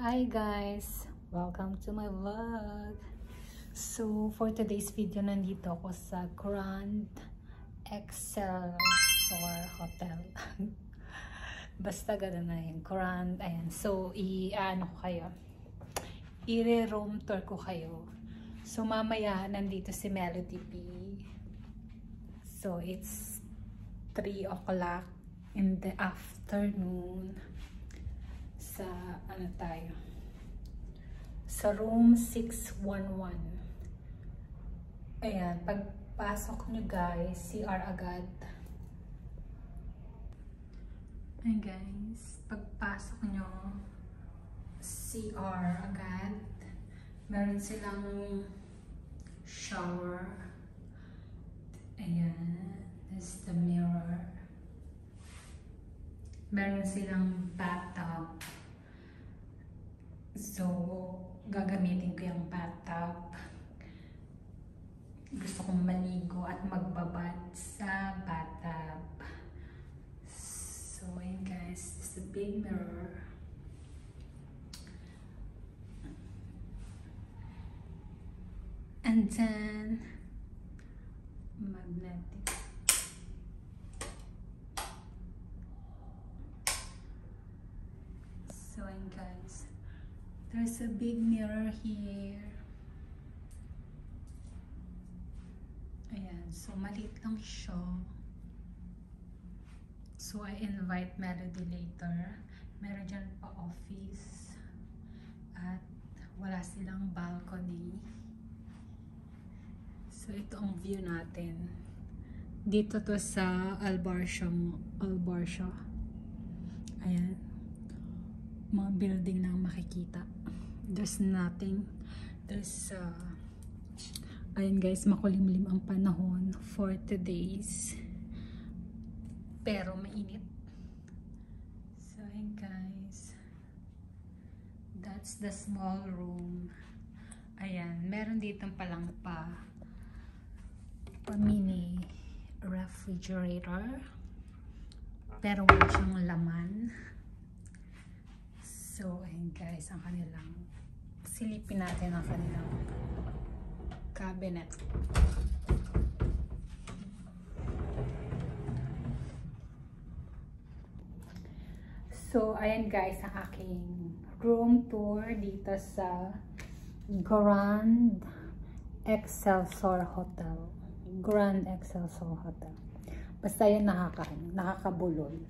Hi guys! Welcome to my vlog! So, for today's video, nandito ako sa Grand Excelsior Hotel. Basta gano'n na yung Grand, ayan. So, i-ano ko kayo. I-room tour ko kayo. So, mamaya, nandito si Melody P. So, it's 3 o'clock in the afternoon. Sa ano tayo, sa room 611. Ayan, pagpasok nyo guys, CR agad. Ayan guys, pagpasok nyo, CR agad. Meron silang shower. Ayan, this is the mirror. Meron silang bathtub. So, gagamitin ko yung bathtub. Gusto kong maligo at magbabad sa bathtub. So, ayun guys, this is a big mirror. And then, magnetic. So, ayun guys. There's a big mirror here. Ayan. So, maliit lang siya. So, I invite Melody later. Meron dyan pa office. At wala silang balcony. So, ito ang view natin. Dito to sa Albarcia. Ayan. Mga building na makikita. There's nothing. There's ayun guys, makulimlim ang panahon for today's. Pero mainit. So ayun guys. That's the small room. Ayan, meron dito palang pa mini refrigerator. Pero wala siyang laman. So, ayun guys, ang kanilang, silipin natin ang kanilang cabinet. So, ayan guys, ang aking room tour dito sa Grand Excelsior Hotel. Grand Excelsior Hotel. Basta yan nakakabulol.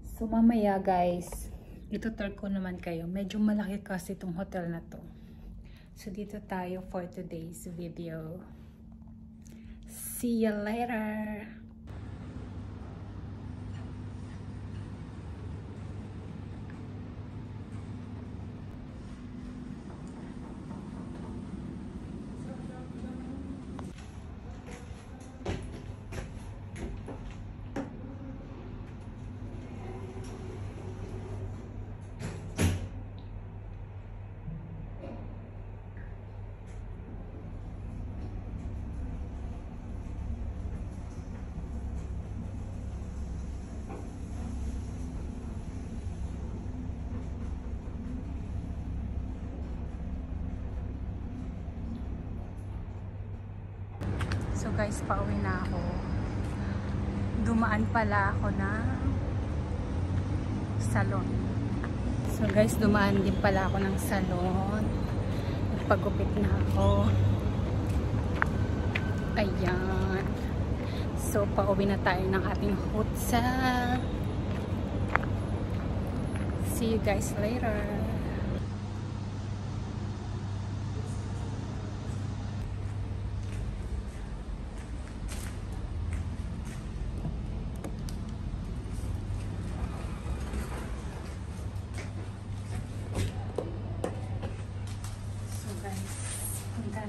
So, mamaya guys, itutur ko naman kayo. Medyo malaki kasi itong hotel na to. So, dito tayo for today's video. See you later! So guys, pauwi na ako. Dumaan pala ako ng salon. So guys, dumaan din pala ako ng salon. Nagpagupit na ako. Ayan. So pauwi na tayo ng ating hotel. See you guys later.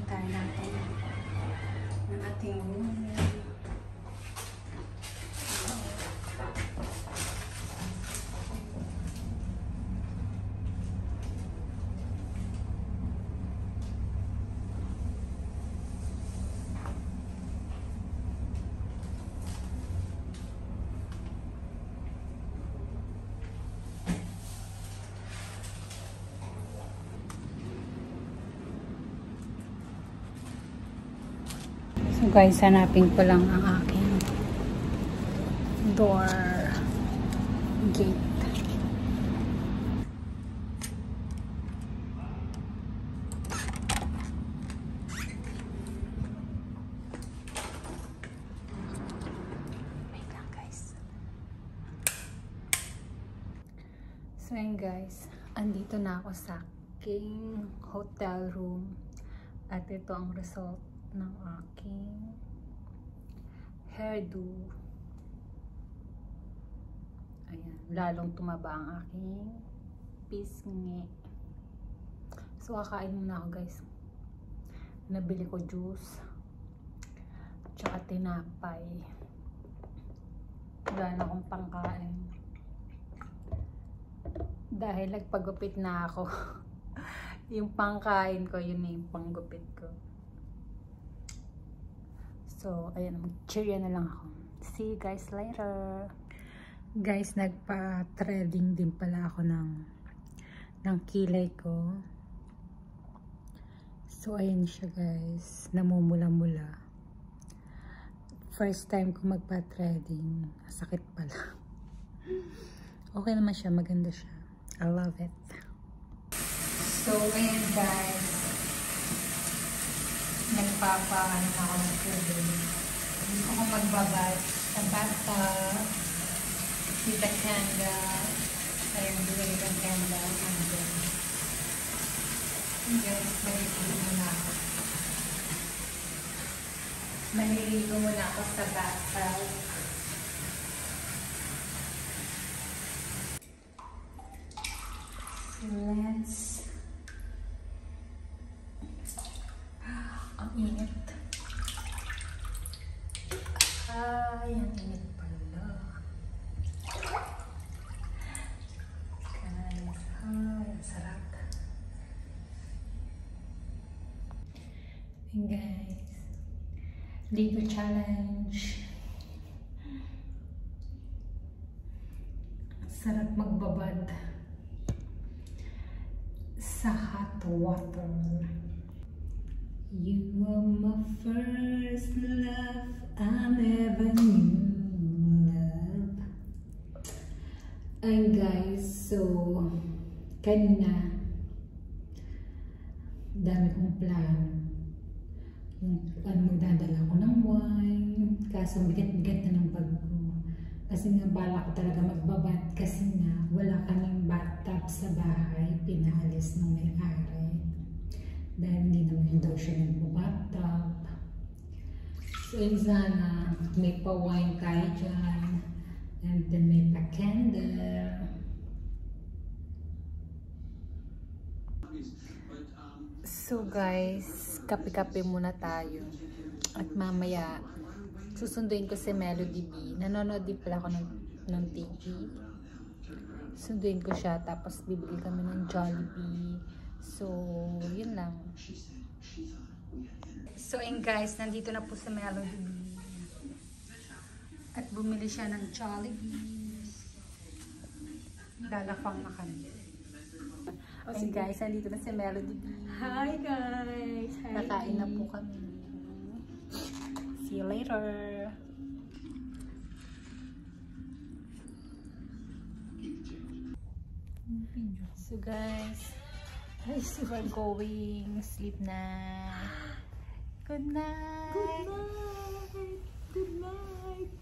Tayo natin ng ating room. So guys, hanapin ko lang ang aking door gate. Wait lang guys. So yun guys, andito na ako sa aking hotel room at ito ang result ng aking hairdo. Ayan, lalong tumaba ang aking pisngi. So kakain muna ako guys. Nabili ko juice tsaka tinapay. Wala na akong pangkain dahil nagpagupit na ako. Yung pangkain ko, yun na yung panggupit ko. So, ayan, mag-cheerio na lang ako. See you guys later. Guys, nagpa-threading din pala ako ng kilay ko. So, ayan siya guys. Namumula-mula. First time ko magpa-threading. Sakit pala. Okay naman siya. Maganda siya. I love it. So, ayan guys. Nagpapaano na ako ng tubig. Hindi ako magbabad sa bathtub. With the candle. I'm doing the candle. And then, guys, maliligo muna ako. Maliligo muna ako sa bathtub. Let's... Ang init. Ay, ang init pala. Guys, ay, ang sarap. And guys, Ligo challenge. Sarap magbabad sa hot water. You are my first love, I never knew love. And guys, so kanina dami kong plano. Magdadala ko ng wine, kaso bigat-bigat na ng bag ko. Kasi nga bala ko talaga magbabad kasi nga wala kaming bathtub sa bahay, pinaalis ng may-ari. Dahil hindi naman daw siya nagbabathtub. So sana may pa-wine tayo dyan. And then may pa-candle. So guys, kape-kape muna tayo. At mamaya, susunduin ko si Melody B. Nanonood din pala ako ng TV. Sunduin ko siya, tapos bibili kami ng Jollibee. So, yun lang. So, and guys, nandito na po si Melody B. At bumili siya ng Jollibee. Lalapang na kami. And guys, nandito na si Melody B. Hi guys! Kakain na po kami. See you later! So guys, we're going sleep na. Good night! Good night! Good night!